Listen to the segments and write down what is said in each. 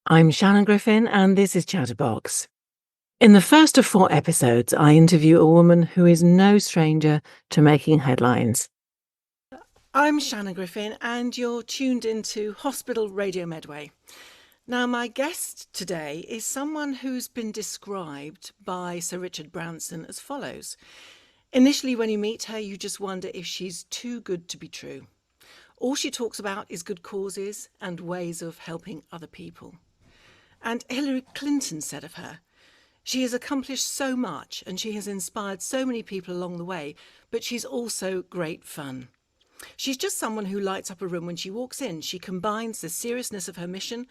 I'm Shannon Griffin, and this is Chatterbox. In the first of 4 episodes, I interview a woman who is no stranger to making headlines. I'm Shannon Griffin, and you're tuned into Hospital Radio Medway. Now, my guest today is someone who's been described by Sir Richard Branson as follows. Initially, when you meet her, you just wonder if she's too good to be true. All she talks about is good causes and ways of helping other people. And Hillary Clinton said of her, "She has accomplished so much and she has inspired so many people along the way, but she's also great fun. She's just someone who lights up a room when she walks in. She combines the seriousness of her mission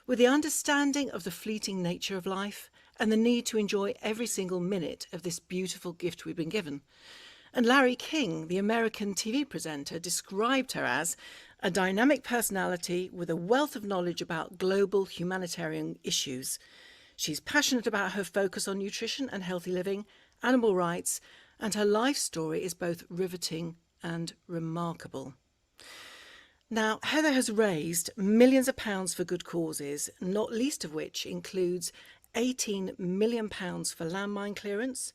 with the understanding of the fleeting nature of life and the need to enjoy every single minute of this beautiful gift we've been given." And Larry King, the American TV presenter, described her as a dynamic personality with a wealth of knowledge about global humanitarian issues. She's passionate about her focus on nutrition and healthy living, animal rights, and her life story is both riveting and remarkable. Now, Heather has raised millions of pounds for good causes, not least of which includes £18 million for landmine clearance.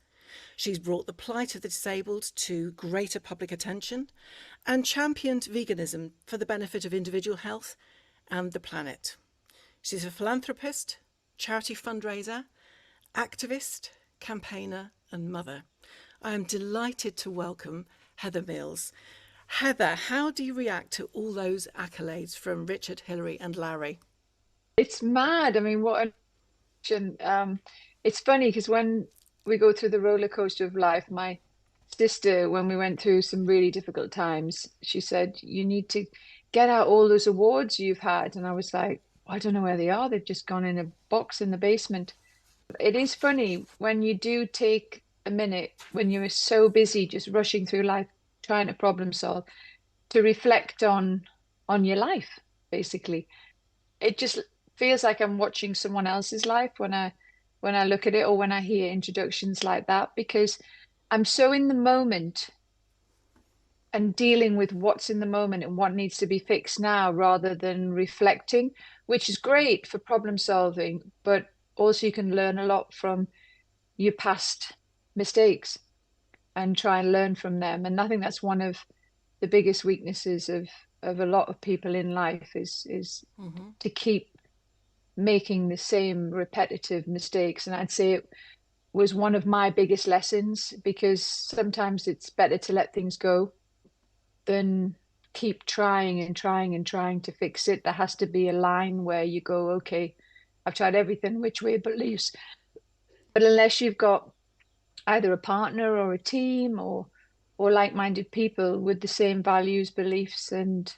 She's brought the plight of the disabled to greater public attention and championed veganism for the benefit of individual health and the planet. She's a philanthropist, charity fundraiser, activist, campaigner and mother. I am delighted to welcome Heather Mills. Heather, how do you react to all those accolades from Richard, Hillary and Larry? It's mad. I mean, it's funny because when we go through the roller coaster of life, my sister, when we went through some really difficult times, she said, "You need to get out all those awards you've had." And I was like, "I don't know where they are. They've just gone in a box in the basement." It is funny when you do take a minute, when you're so busy just rushing through life, trying to problem solve, to reflect on your life, basically. It just feels like I'm watching someone else's life when I look at it or when I hear introductions like that, because I'm so in the moment and dealing with what's in the moment and what needs to be fixed now rather than reflecting, which is great for problem solving, but also you can learn a lot from your past mistakes and try and learn from them. And I think that's one of the biggest weaknesses of a lot of people in life is to keep making the same repetitive mistakes. And I'd say it was one of my biggest lessons, because sometimes it's better to let things go than keep trying and trying and trying to fix it. There has to be a line where you go, okay, I've tried everything which way but loose. But unless you've got either a partner or a team or like-minded people with the same values, beliefs, and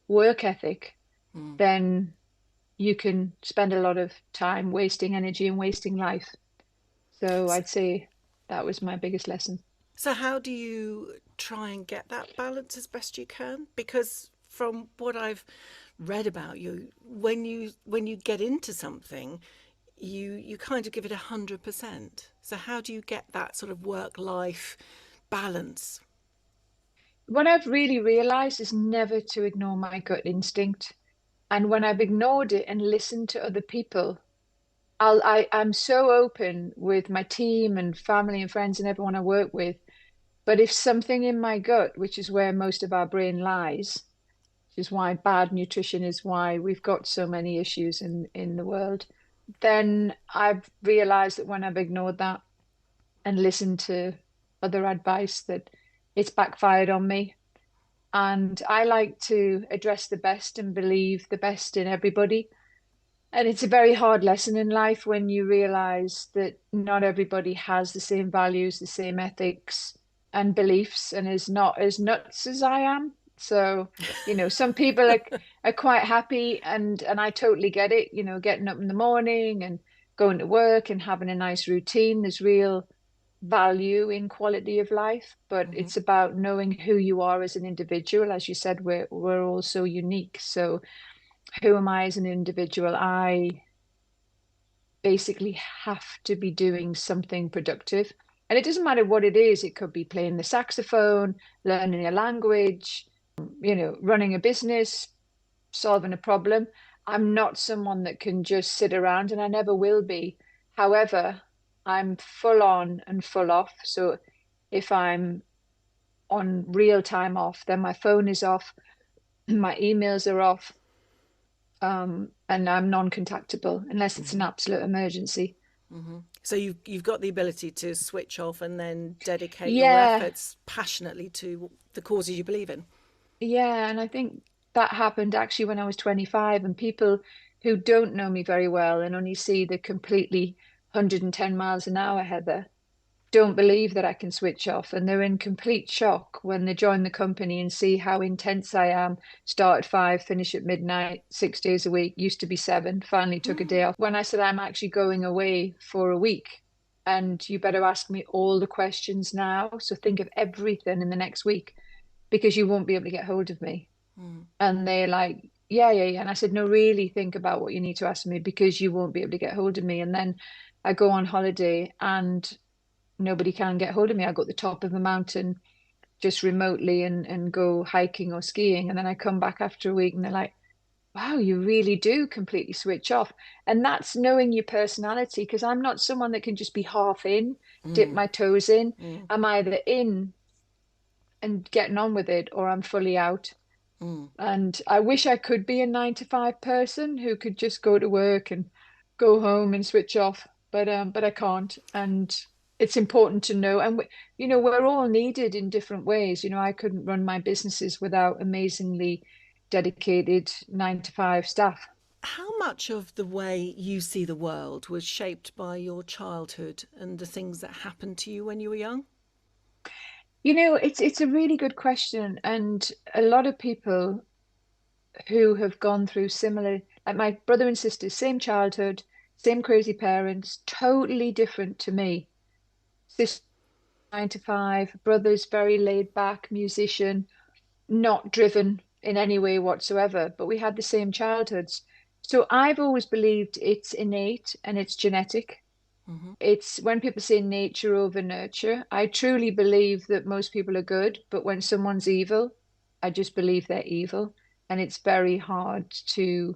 work ethic, then you can spend a lot of time wasting energy and wasting life. So I'd say that was my biggest lesson. So how do you try and get that balance as best you can? Because from what I've read about you, when you get into something, you kind of give it 100%. So how do you get that sort of work-life balance? What I've really realized is never to ignore my gut instinct. And when I've ignored it and listened to other people, I'm so open with my team and family and friends and everyone I work with. But if something in my gut, which is where most of our brain lies, which is why bad nutrition is why we've got so many issues in the world, then I've realized that when I've ignored that and listened to other advice, that it's backfired on me. And I like to address the best and believe the best in everybody. And it's a very hard lesson in life when you realize that not everybody has the same values, the same ethics and beliefs, and is not as nuts as I am. So, some people are quite happy, and I totally get it, getting up in the morning and going to work and having a nice routine. There's real value in quality of life, but it's about knowing who you are as an individual. As you said, we're all so unique. So who am I as an individual? I basically have to be doing something productive. And it doesn't matter what it is. It could be playing the saxophone, learning a language, running a business, solving a problem. I'm not someone that can just sit around, and I never will be. However, I'm full on and full off. So if I'm on real time off, then my phone is off, my emails are off, and I'm non-contactable unless it's an Hmm. absolute emergency. Hmm. So you've got the ability to switch off and then dedicate your Yeah, efforts passionately to the causes you believe in. yeah, and I think that happened actually when I was 25, and people who don't know me very well and only see the completely 110 miles an hour Heather don't believe that I can switch off, and they're in complete shock when they join the company and see how intense I am. Start at 5, finish at midnight, 6 days a week. Used to be 7, finally took a day off. When I said I'm actually going away for a week, and you better ask me all the questions now. So think of everything in the next week because you won't be able to get hold of me. Mm. And they're like, yeah, yeah, yeah. And I said, no, really think about what you need to ask me because you won't be able to get hold of me. And then I go on holiday and nobody can get hold of me. I go to the top of a mountain just remotely and go hiking or skiing. And then I come back after a week and they're like, wow, you really do completely switch off. And that's knowing your personality because I'm not someone that can just be half in, dip Mm. my toes in. Mm. I'm either in and getting on with it or I'm fully out. Mm. And I wish I could be a 9 to 5 person who could just go to work and go home and switch off, but I can't. And it's important to know. And we're all needed in different ways. I couldn't run my businesses without amazingly dedicated 9 to 5 staff. How much of the way you see the world was shaped by your childhood and the things that happened to you when you were young? It's a really good question, and a lot of people who have gone through similar, like my brother and sister, same childhood, same crazy parents, totally different to me. Sister 9 to 5, brother's very laid back musician, not driven in any way whatsoever, but we had the same childhoods. So I've always believed it's innate and it's genetic. Hmm. It's when people say nature over nurture, I truly believe that most people are good, but when someone's evil, I just believe they're evil. And it's very hard to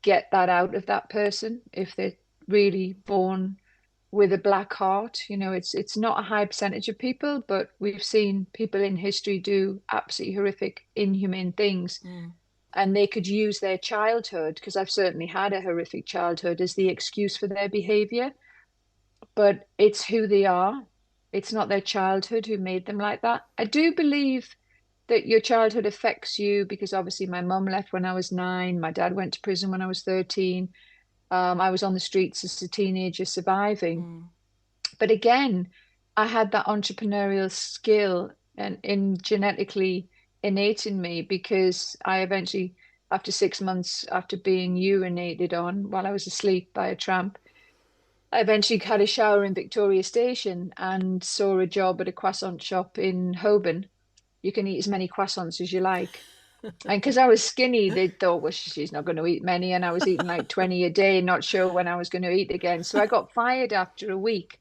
get that out of that person if they're really born with a black heart. It's not a high percentage of people, but we've seen people in history do absolutely horrific, inhumane things. Mm. And they could use their childhood, because I've certainly had a horrific childhood, as the excuse for their behavior. But it's who they are. It's not their childhood who made them like that. I do believe that your childhood affects you because obviously my mum left when I was 9. My dad went to prison when I was 13. I was on the streets as a teenager surviving. Mm. But again, I had that entrepreneurial skill and in genetically innate in me because I eventually, after 6 months after being urinated on while I was asleep by a tramp, I eventually had a shower in Victoria Station and saw a job at a croissant shop in Holborn. You can eat as many croissants as you like. And because I was skinny, they thought, well, she's not going to eat many. And I was eating like 20 a day, not sure when I was going to eat again. So I got fired after a week.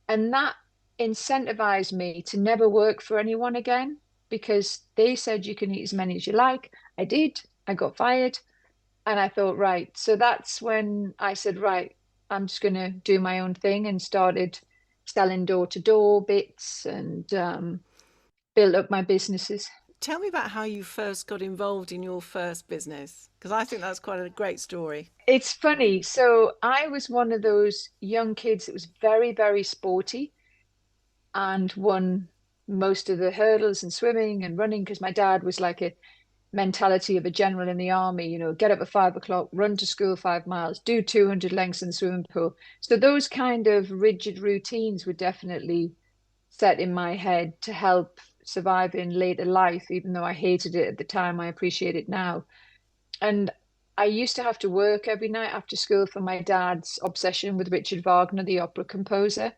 And that incentivized me to never work for anyone again because they said you can eat as many as you like. I did. I got fired. And I thought, right. So that's when I said, right, I'm just going to do my own thing and started selling door to door bits and built up my businesses. Tell me about how you first got involved in your first business, because I think that's quite a great story. It's funny. So I was one of those young kids that was very, very sporty and won most of the hurdles and swimming and running because my dad was like a mentality of a general in the army, get up at 5 o'clock, run to school 5 miles, do 200 lengths in the swimming pool. So those kind of rigid routines were definitely set in my head to help survive in later life, even though I hated it at the time, I appreciate it now. And I used to have to work every night after school for my dad's obsession with Richard Wagner, the opera composer.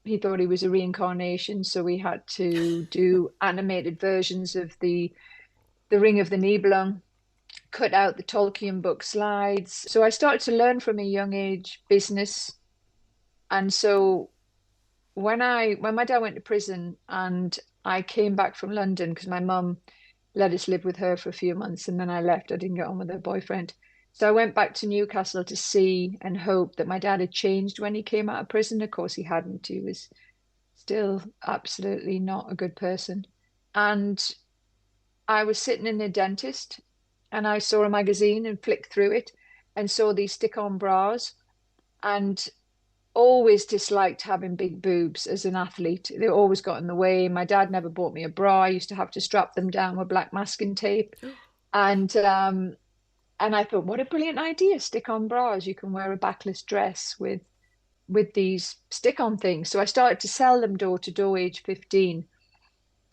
He thought he was a reincarnation, so we had to do animated versions of the Ring of the Nibelung, cut out the Tolkien book slides. So I started to learn from a young age business. And so when my dad went to prison and I came back from London because my mum let us live with her for a few months, and then I left. I didn't get on with her boyfriend. So I went back to Newcastle to see and hope that my dad had changed when he came out of prison. Of course, he hadn't. He was still absolutely not a good person. And I was sitting in a dentist and I saw a magazine and flicked through it and saw these stick-on bras, and always disliked having big boobs as an athlete. They always got in the way. My dad never bought me a bra. I used to have to strap them down with black masking tape. And I thought, what a brilliant idea, stick-on bras. You can wear a backless dress with these stick-on things. So I started to sell them door to door, age 15,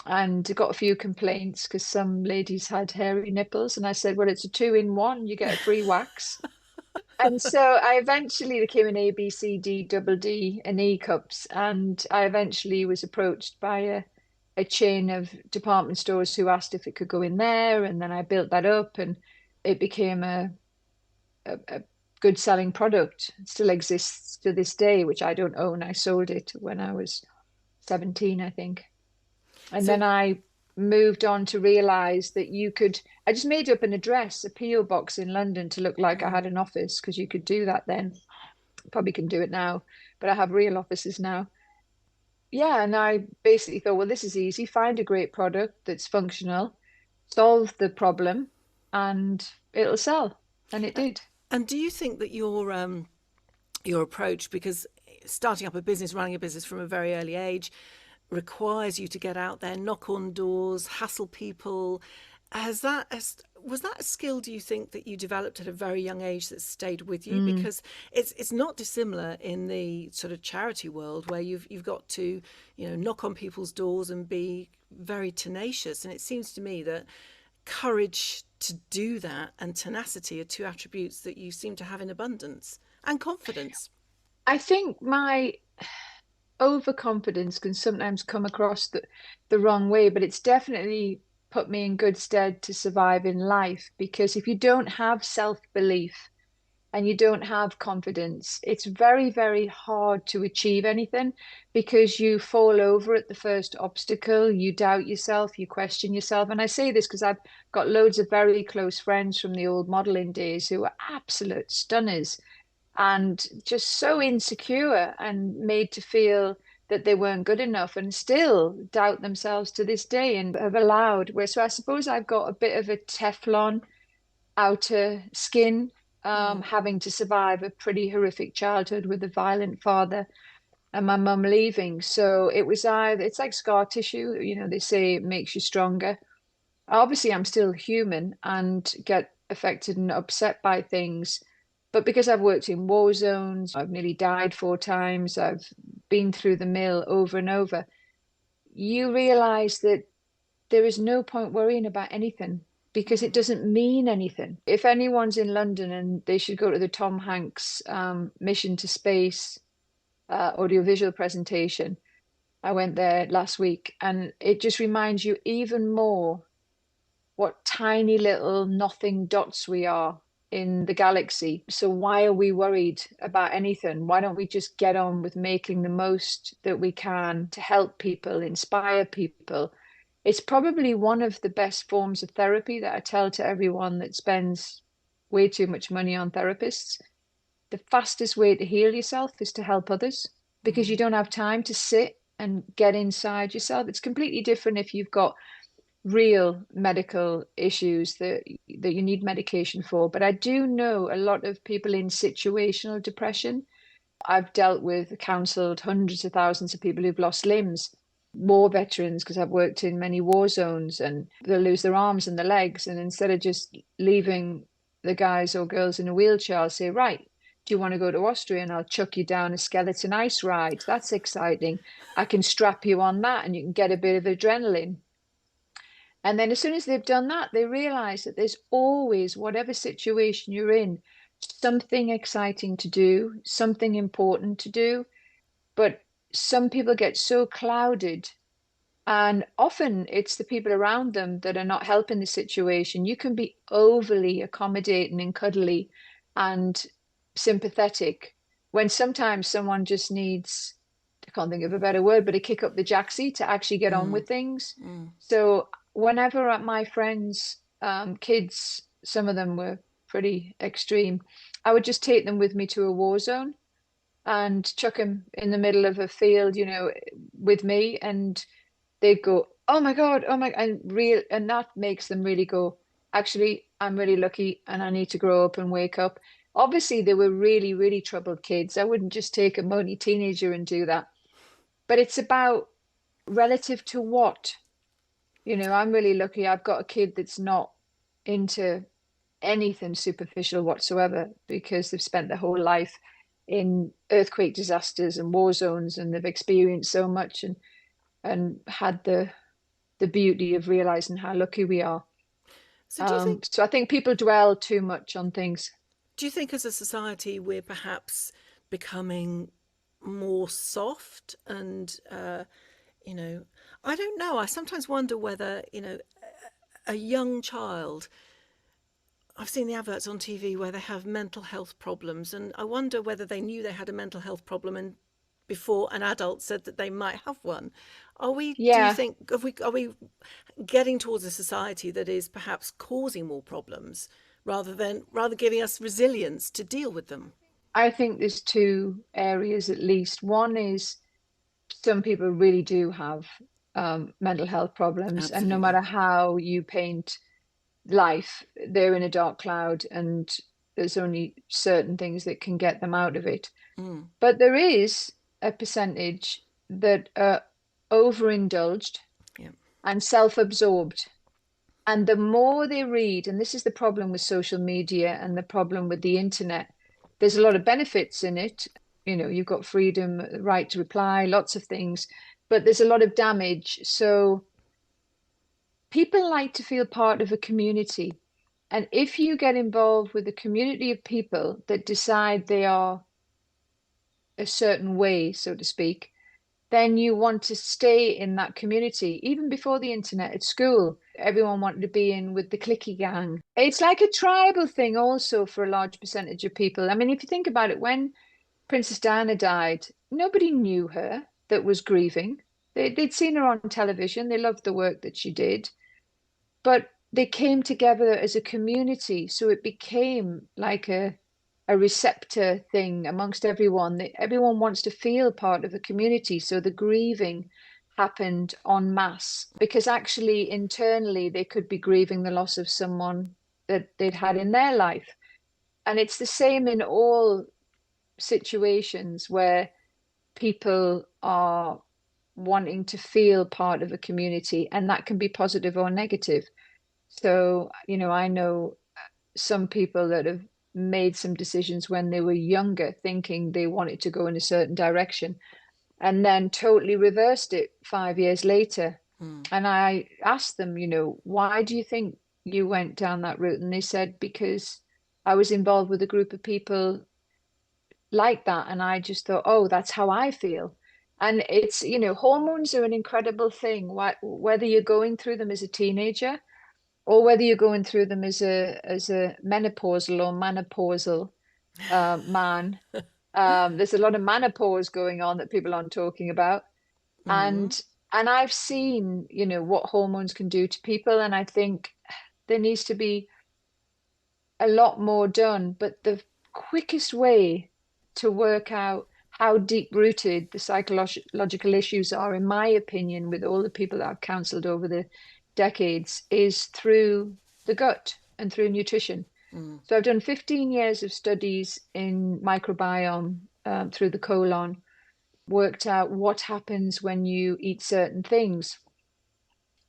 and got a few complaints because some ladies had hairy nipples. And I said, well, it's a two-in-one. You get a free wax. And so I eventually became an A, B, C, D, double D, and E cups. And I eventually was approached by a chain of department stores who asked if it could go in there. And then I built that up and it became a good selling product. It still exists to this day, which I don't own. I sold it when I was 17, I think. And So, then I moved on to realize that I just made up an address, a PO box in London to look like I had an office, because you could do that then. Probably can do it now, but I have real offices now. Yeah, and I basically thought, well, this is easy. Find a great product that's functional, solve the problem, and it'll sell. And it did. and do you think that your approach, because starting up a business, running a business from a very early age, requires you to get out there, knock on doors, hassle people. Was that a skill, do you think, that you developed at a very young age that stayed with you? Mm, Because it's not dissimilar in the sort of charity world, where you've got to, knock on people's doors and be very tenacious. And it seems to me that courage to do that and tenacity are two attributes that you seem to have in abundance, and confidence. I think my overconfidence can sometimes come across the wrong way, but it's definitely put me in good stead to survive in life. Because if you don't have self-belief and you don't have confidence, it's very, very hard to achieve anything, because you fall over at the first obstacle, you doubt yourself, you question yourself. And I say this because I've got loads of very close friends from the old modeling days who are absolute stunners and just so insecure and made to feel that they weren't good enough, and still doubt themselves to this day and have allowed where. So I suppose I've got a bit of a Teflon outer skin, having to survive a pretty horrific childhood with a violent father and my mum leaving. So it's like scar tissue, they say it makes you stronger. Obviously, I'm still human and get affected and upset by things. But because I've worked in war zones, I've nearly died 4 times, I've been through the mill over and over, you realize that there is no point worrying about anything because it doesn't mean anything. If anyone's in London, and they should go to the Tom Hanks Mission to Space audiovisual presentation. I went there last week, and it just reminds you even more what tiny little nothing dots we are in the galaxy. So why are we worried about anything? Why don't we just get on with making the most that we can to help people, inspire people? It's probably one of the best forms of therapy that I tell to everyone that spends way too much money on therapists. The fastest way to heal yourself is to help others, because you don't have time to sit and get inside yourself. It's completely different if you've got real medical issues that you need medication for. But I do know a lot of people in situational depression. I've dealt with, counseled hundreds of thousands of people who've lost limbs, war veterans, because I've worked in many war zones, and they'll lose their arms and their legs. And instead of just leaving the guys or girls in a wheelchair, I'll say, right, do you want to go to Austria? And I'll chuck you down a skeleton ice ride. That's exciting. I can strap you on that and you can get a bit of adrenaline. And then as soon as they've done that, they realize that there's always, whatever situation you're in, something exciting to do, something important to do. But some people get so clouded, and often it's the people around them that are not helping the situation. You can be overly accommodating and cuddly and sympathetic when sometimes someone just needs, I can't think of a better word, but a kick up the jacksie to actually get on with things. So whenever my friends, kids, some of them were pretty extreme, I would just take them with me to a war zone and chuck them in the middle of a field, with me, and they'd go, "Oh my God, oh my," and that makes them really go, "Actually, I'm really lucky and I need to grow up and wake up." Obviously, they were really, really troubled kids. I wouldn't just take a moany teenager and do that. But it's about relative to what. I'm really lucky. I've got a kid that's not into anything superficial whatsoever because they've spent their whole life in earthquake disasters and war zones, and they've experienced so much and had the beauty of realizing how lucky we are. So do you think So I think people dwell too much on things. do you think as a society we're perhaps becoming more soft and you know, I don't know. I sometimes wonder whether, a young child, I've seen the adverts on TV where they have mental health problems, and I wonder whether they knew they had a mental health problem and before an adult said that they might have one. Do you Yeah, think, are we getting towards a society that is perhaps causing more problems rather giving us resilience to deal with them? I think there's two areas at least. One is some people really do have mental health problems, and no Absolutely. matter how you paint life, they're in a dark cloud, and there's only certain things that can get them out of it. Mm, But there is a percentage that are overindulged yeah. and self-absorbed. And the more they read, and this is the problem with social media and the problem with the internet, there's a lot of benefits in it. You've got freedom, right to reply, lots of things, but there's a lot of damage. So people like to feel part of a community. And if you get involved with a community of people that decide they are a certain way, so to speak, then you want to stay in that community. Even before the internet at school, everyone wanted to be in with the clicky gang. It's like a tribal thing also for a large percentage of people. I mean, if you think about it, when Princess Diana died, nobody knew her that was grieving. They'd seen her on television. They loved the work that she did, but they came together as a community. So it became like a receptor thing amongst everyone. Everyone wants to feel part of the community. So the grieving happened en masse because actually internally they could be grieving the loss of someone that they'd had in their life. And it's the same in all situations where people are wanting to feel part of a community, and that can be positive or negative. So, I know some people that have made some decisions when they were younger, thinking they wanted to go in a certain direction, and then totally reversed it 5 years later. Mm. And I asked them, why do you think you went down that route? And they said, because I was involved with a group of people like that. And I just thought, oh, that's how I feel. And it's, hormones are an incredible thing. Whether you're going through them as a teenager or whether you're going through them as a menopausal or menopausal man. There's a lot of menopause going on that people aren't talking about, Mm. and I've seen what hormones can do to people, and I think there needs to be a lot more done. But the quickest way to work out how deep rooted the psychological issues are, in my opinion, with all the people that I've counseled over the decades, is through the gut and through nutrition. Mm. So I've done 15 years of studies in microbiome through the colon, worked out what happens when you eat certain things.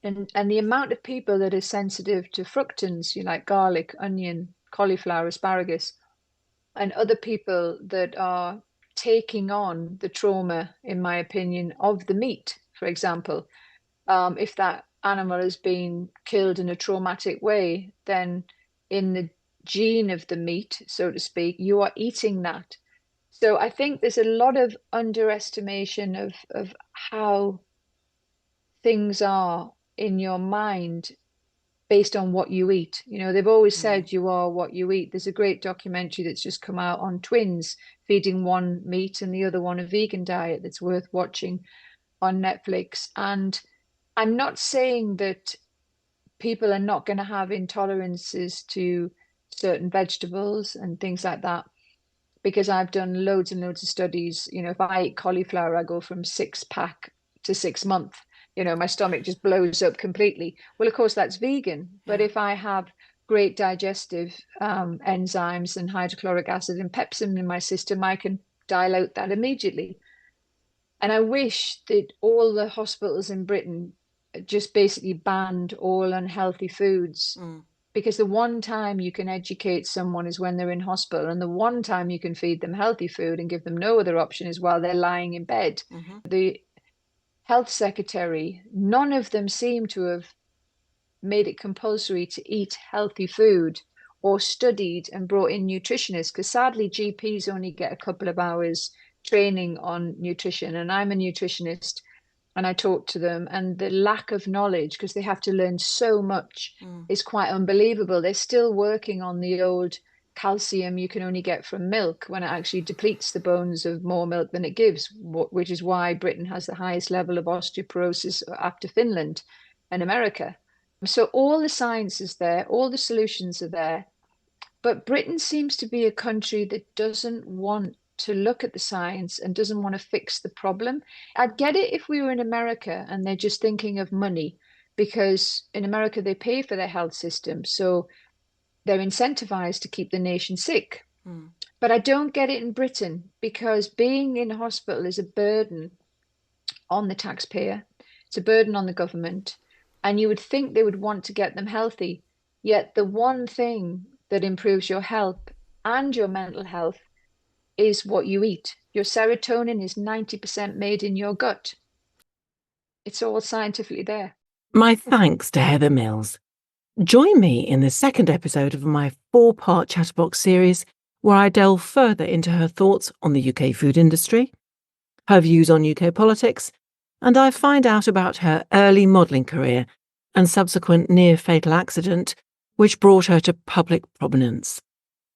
And the amount of people that are sensitive to fructans, like garlic, onion, cauliflower, asparagus, and other people that are taking on the trauma, in my opinion, of the meat, for example. If that animal has been killed in a traumatic way, then in the gene of the meat, so to speak, you are eating that. So I think there's a lot of underestimation of how things are in your mind based on what you eat. They've always Mm. said you are what you eat. There's a great documentary that's just come out on twins feeding one meat and the other one a vegan diet that's worth watching on Netflix. And I'm not saying that people are not going to have intolerances to certain vegetables and things like that, because I've done loads and loads of studies. If I eat cauliflower, I go from 6-pack to 6 month. My stomach just blows up completely. Well, of course, that's vegan. But if I have great digestive enzymes and hydrochloric acid and pepsin in my system, I can dilute that immediately. And I wish that all the hospitals in Britain just basically banned all unhealthy foods. Because the one time you can educate someone is when they're in hospital, and the one time you can feed them healthy food and give them no other option is while they're lying in bed. The health secretary, none of them seem to have made it compulsory to eat healthy food or studied and brought in nutritionists, because sadly GPs only get a couple of hours training on nutrition, and I'm a nutritionist and I talk to them, and the lack of knowledge, because they have to learn so much, is quite unbelievable. They're still working on the old calcium you can only get from milk, when it actually depletes the bones of more milk than it gives, which is why Britain has the highest level of osteoporosis after Finland and America. So all the science is there, all the solutions are there, but Britain seems to be a country that doesn't want to look at the science and doesn't want to fix the problem. I'd get it if we were in America and they're just thinking of money, because in America they pay for their health system, so they're incentivized to keep the nation sick. But I don't get it in Britain, because being in hospital is a burden on the taxpayer, it's a burden on the government, and you would think they would want to get them healthy. Yet the one thing that improves your health and your mental health is what you eat. Your serotonin is 90% made in your gut. It's all scientifically there. My thanks to Heather Mills. Join me in the second episode of my 4-part Chatterbox series, where I delve further into her thoughts on the UK food industry, her views on UK politics, and I find out about her early modelling career and subsequent near-fatal accident, which brought her to public prominence.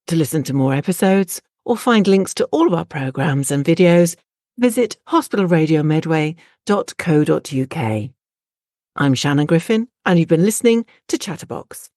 To listen to more episodes or find links to all of our programmes and videos, visit hospitalradiomedway.co.uk. I'm Shannon Griffin, and you've been listening to Chatterbox.